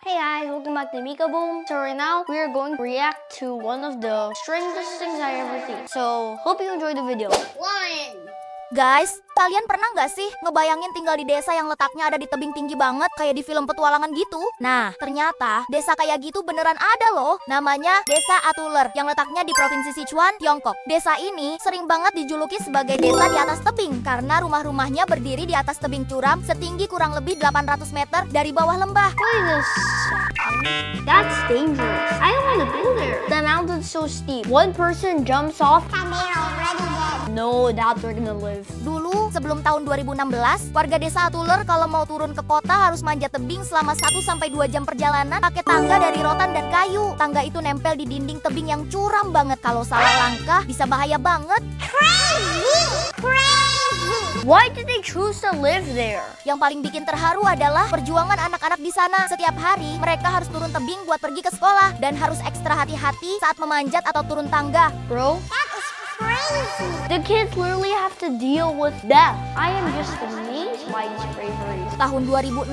Hey guys, welcome back to Mika Boom. So right now, we are going to react to one of the strangest things I ever seen. So, hope you enjoy the video. Guys, kalian pernah nggak sih ngebayangin tinggal di desa yang letaknya ada di tebing tinggi banget kayak di film petualangan gitu? Nah, ternyata desa kayak gitu beneran ada loh. Namanya Desa Atuler yang letaknya di Provinsi Sichuan, Tiongkok. Desa ini sering banget dijuluki sebagai desa di atas tebing karena rumah-rumahnya berdiri di atas tebing curam setinggi kurang lebih 800 meter dari bawah lembah. Wait a second. That's dangerous. I don't want to go there. The mountain's so steep. One person jumps off and they're already dead. No doubt they're gonna live. Dulu, sebelum tahun 2016, warga desa Atuler kalau mau turun ke kota harus manjat tebing selama 1-2 jam perjalanan pakai tangga dari rotan dan kayu. Tangga itu nempel di dinding tebing yang curam banget. Kalau salah langkah, bisa bahaya banget. Why did they choose to live there? Yang paling bikin terharu adalah perjuangan anak-anak di sana. Setiap hari, mereka harus turun tebing buat pergi ke sekolah dan harus ekstra hati-hati saat memanjat atau turun tangga. Bro, crazy. The kids literally have to deal with death. I am just amazed by these bravery. Tahun 2016,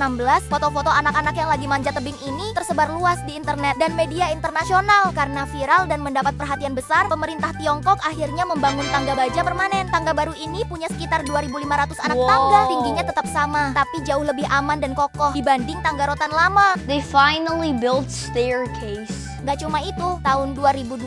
foto-foto anak-anak yang lagi manjat tebing ini tersebar luas di internet dan media internasional. Karena viral dan mendapat perhatian besar, pemerintah Tiongkok akhirnya membangun tangga baja permanen. Tangga baru ini punya sekitar 2.500 anak tangga. Tingginya tetap sama, tapi jauh lebih aman dan kokoh dibanding tangga rotan lama. They finally built staircase. Gak cuma itu, tahun 2020,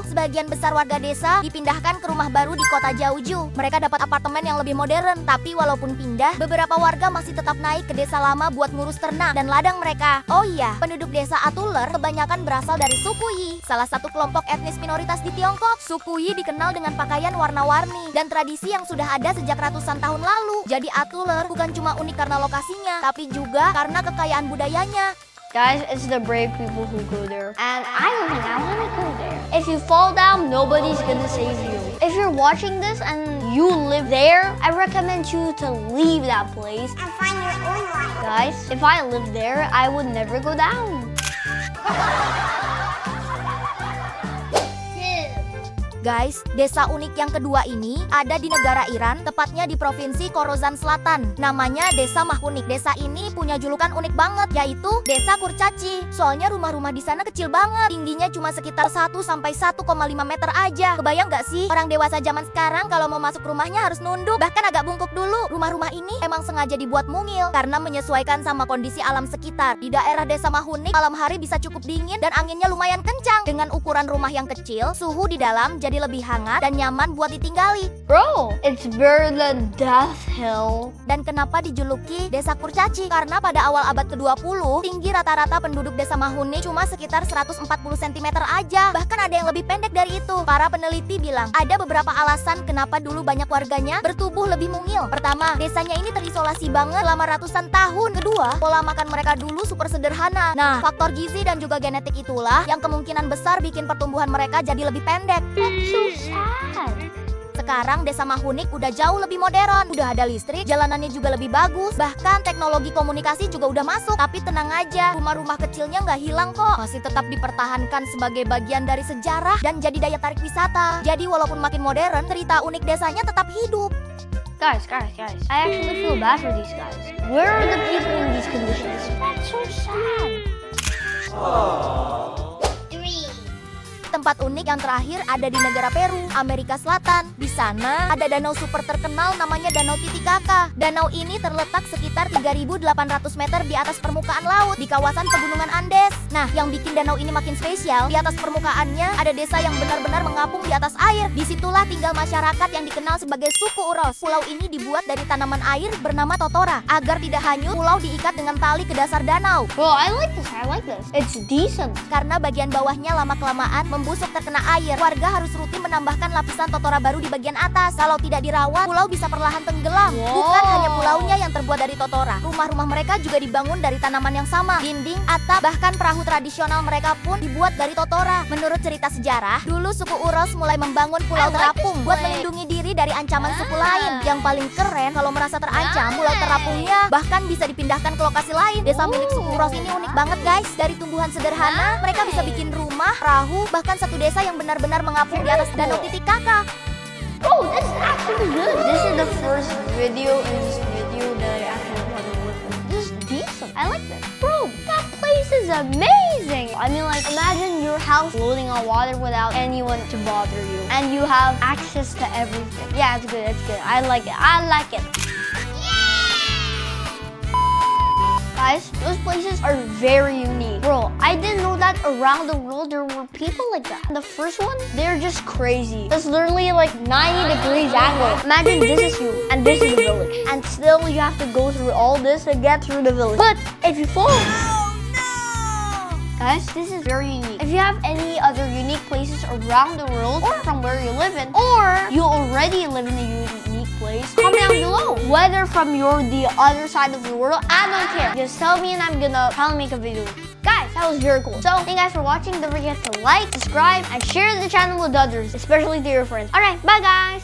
sebagian besar warga desa dipindahkan ke rumah baru di kota Jiaoju. Mereka dapat apartemen yang lebih modern, tapi walaupun pindah, beberapa warga masih tetap naik ke desa lama buat ngurus ternak dan ladang mereka. Oh iya, penduduk desa Atuler kebanyakan berasal dari suku Yi, salah satu kelompok etnis minoritas di Tiongkok. Suku Yi dikenal dengan pakaian warna-warni dan tradisi yang sudah ada sejak ratusan tahun lalu. Jadi Atuler bukan cuma unik karena lokasinya, tapi juga karena kekayaan budayanya. Guys, it's the brave people who go there. And I don't think I want to go there. If you fall down, nobody's gonna save you. If you're watching this and you live there, I recommend you to leave that place and find your own life. Guys, if I lived there, I would never go down. Guys, desa unik yang kedua ini ada di negara Iran, tepatnya di Provinsi Khorasan Selatan. Namanya Desa Mahunik. Desa ini punya julukan unik banget, yaitu Desa Kurcaci. Soalnya rumah-rumah di sana kecil banget, tingginya cuma sekitar 1-1,5 meter aja. Kebayang gak sih, orang dewasa zaman sekarang kalau mau masuk rumahnya harus nunduk, bahkan agak bungkuk dulu. Rumah-rumah ini emang sengaja dibuat mungil karena menyesuaikan sama kondisi alam sekitar. Di daerah Desa Mahunik, malam hari bisa cukup dingin dan anginnya lumayan kencang. Dengan ukuran rumah yang kecil, suhu di dalam jadi lebih hangat dan nyaman buat ditinggali. Bro, it's better than Death Hill. Dan kenapa dijuluki Desa Kurcaci? Karena pada awal abad ke-20, tinggi rata-rata penduduk Desa Mahunik cuma sekitar 140 cm aja. Bahkan ada yang lebih pendek dari itu. Para peneliti bilang, ada beberapa alasan kenapa dulu banyak warganya bertubuh lebih mungil. Pertama, desanya ini terisolasi banget selama ratusan tahun. Kedua, pola makan mereka dulu super sederhana. Nah, faktor gizi dan juga genetik itulah yang kemungkinan besar bikin pertumbuhan mereka jadi lebih pendek. So sad. Sekarang Desa Mahunik udah jauh lebih modern, udah ada listrik, jalanannya juga lebih bagus, bahkan teknologi komunikasi juga udah masuk. Tapi tenang aja, rumah-rumah kecilnya nggak hilang kok, masih tetap dipertahankan sebagai bagian dari sejarah dan jadi daya tarik wisata. Jadi walaupun makin modern, cerita unik desanya tetap hidup. Guys, I actually feel bad for these guys. Where are the people in these conditions? That's so sad. Tempat unik yang terakhir ada di negara Peru, Amerika Selatan. Di sana ada danau super terkenal namanya Danau Titicaca. Danau ini terletak sekitar 3.800 meter di atas permukaan laut di kawasan pegunungan Andes. Nah, yang bikin danau ini makin spesial, di atas permukaannya ada desa yang benar-benar mengapung di atas air. Disitulah tinggal masyarakat yang dikenal sebagai suku Uros. Pulau ini dibuat dari tanaman air bernama totora. Agar tidak hanyut, pulau diikat dengan tali ke dasar danau. Bro, I like this. It's decent. Karena bagian bawahnya lama-kelamaan membusuk terkena air, warga harus rutin menambahkan lapisan totora baru di bagian atas. Kalau tidak dirawat, pulau bisa perlahan tenggelam. Bukan hanya pulaunya yang terbuat dari totora, rumah-rumah mereka juga dibangun dari tanaman yang sama. Dinding, atap, bahkan perahu tradisional mereka pun dibuat dari totora. Menurut cerita sejarah, dulu suku Uros mulai membangun pulau terapung buat melindungi diri dari ancaman suku lain. Yang paling keren, kalau merasa terancam, pulau terapungnya bahkan bisa dipindahkan ke lokasi lain. Desa milik suku Uros ini unik banget guys. Dari tumbuhan sederhana, mereka bisa bikin rumah, perahu, bahkan satu desa yang benar-benar mengapung di atas Danau Titicaca. Oh, this is actually good. This is the first video in this video that I actually want to look at. This is decent. I like this. Bro, that place is is amazing. I mean, like, imagine your house floating on water without anyone to bother you. And you have access to everything. Yeah, it's good, it's good. I like it, I like it. Guys, those places are very unique. Bro, I didn't know that around the world there were people like that. The first one, they're just crazy. It's literally like 90 degrees angle. Imagine this is you and this is the village. And still you have to go through all this to get through the village. But if you fall, guys, this is very unique. If you have any other unique places around the world or from where you live in, or you already live in a unique place, comment down below. Whether from the other side of the world, I don't care. Just tell me and I'm gonna probably make a video. Guys, that was very cool. So, thank you guys for watching. Don't forget to like, subscribe, and share the channel with others, especially to your friends. Alright, bye guys!